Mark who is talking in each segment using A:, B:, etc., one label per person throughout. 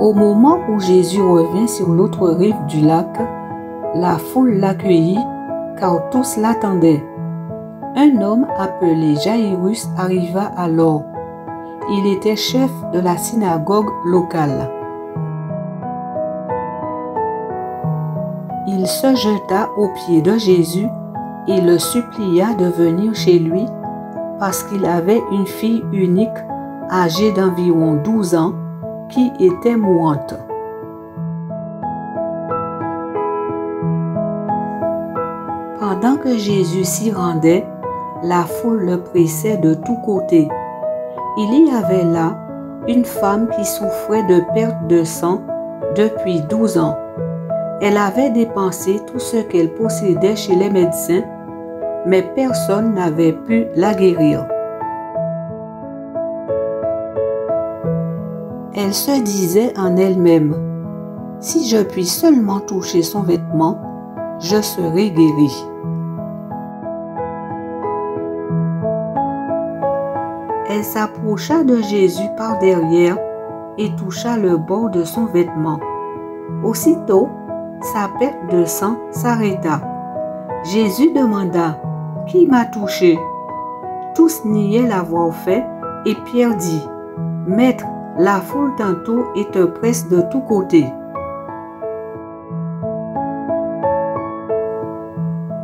A: Au moment où Jésus revint sur l'autre rive du lac, la foule l'accueillit car tous l'attendaient. Un homme appelé Jaïrus arriva alors. Il était chef de la synagogue locale. Il se jeta aux pieds de Jésus et le supplia de venir chez lui parce qu'il avait une fille unique âgée d'environ 12 ans qui était mourante. Pendant que Jésus s'y rendait, la foule le pressait de tous côtés. Il y avait là une femme qui souffrait de perte de sang depuis 12 ans. Elle avait dépensé tout ce qu'elle possédait chez les médecins, mais personne n'avait pu la guérir. Elle se disait en elle-même, « Si je puis seulement toucher son vêtement, je serai guérie. » Elle s'approcha de Jésus par derrière et toucha le bord de son vêtement. Aussitôt, sa perte de sang s'arrêta. Jésus demanda, « Qui m'a touché ?» Tous niaient l'avoir fait et Pierre dit, « Maître, la foule t'entoure et te presse de tous côtés. »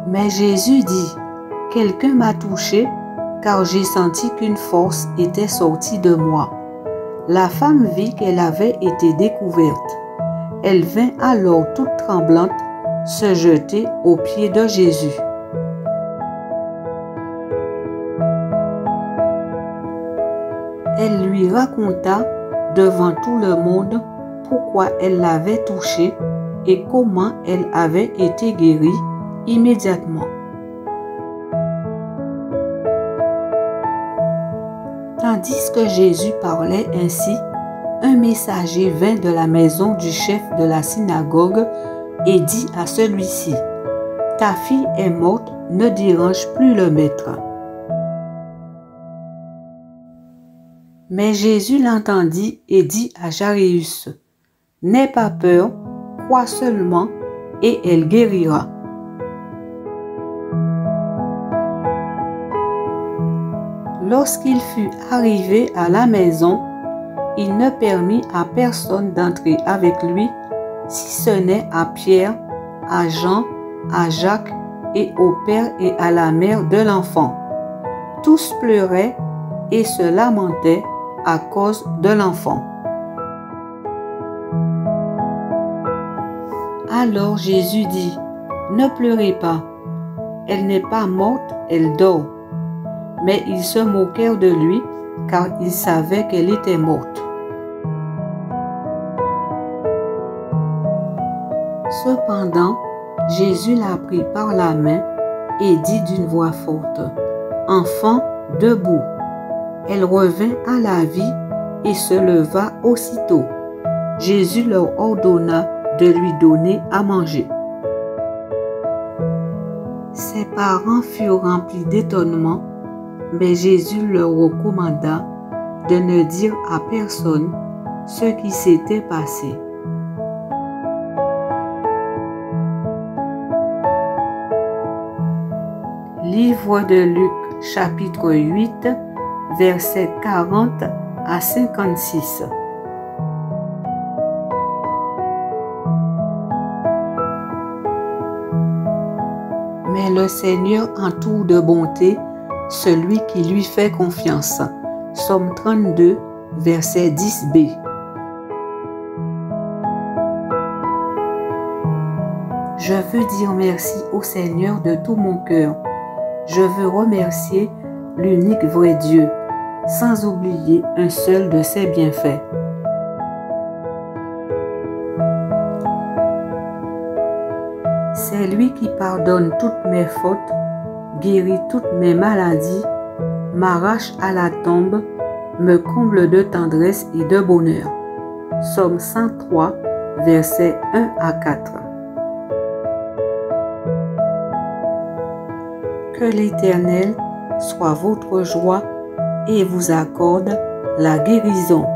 A: Mais Jésus dit, « Quelqu'un m'a touché, car j'ai senti qu'une force était sortie de moi. » La femme vit qu'elle avait été découverte. Elle vint alors toute tremblante se jeter aux pieds de Jésus. Elle lui raconta devant tout le monde pourquoi elle l'avait touché et comment elle avait été guérie immédiatement. Tandis que Jésus parlait ainsi, un messager vint de la maison du chef de la synagogue et dit à celui-ci, « Ta fille est morte, ne dérange plus le maître. » Mais Jésus l'entendit et dit à Jaïrus, « N'aie pas peur, crois seulement, et elle guérira. » Lorsqu'il fut arrivé à la maison, il ne permit à personne d'entrer avec lui, si ce n'est à Pierre, à Jean, à Jacques et au père et à la mère de l'enfant. Tous pleuraient et se lamentaient à cause de l'enfant. Alors Jésus dit, « Ne pleurez pas, elle n'est pas morte, elle dort. » Mais ils se moquèrent de lui, car ils savaient qu'elle était morte. Cependant, Jésus la prit par la main et dit d'une voix forte, « Enfant, debout. » Elle revint à la vie et se leva aussitôt. Jésus leur ordonna de lui donner à manger. Ses parents furent remplis d'étonnement, mais Jésus leur recommanda de ne dire à personne ce qui s'était passé. Livre de Luc, chapitre 8, versets 40 à 56. Mais le Seigneur entoure de bonté celui qui lui fait confiance. Psaume 32, verset 10b. Je veux dire merci au Seigneur de tout mon cœur. Je veux remercier l'unique vrai Dieu, sans oublier un seul de ses bienfaits. C'est lui qui pardonne toutes mes fautes, guérit toutes mes maladies, m'arrache à la tombe, me comble de tendresse et de bonheur. Psaume 103, versets 1 à 4. Que l'Éternel soit votre joie et vous accorde la guérison.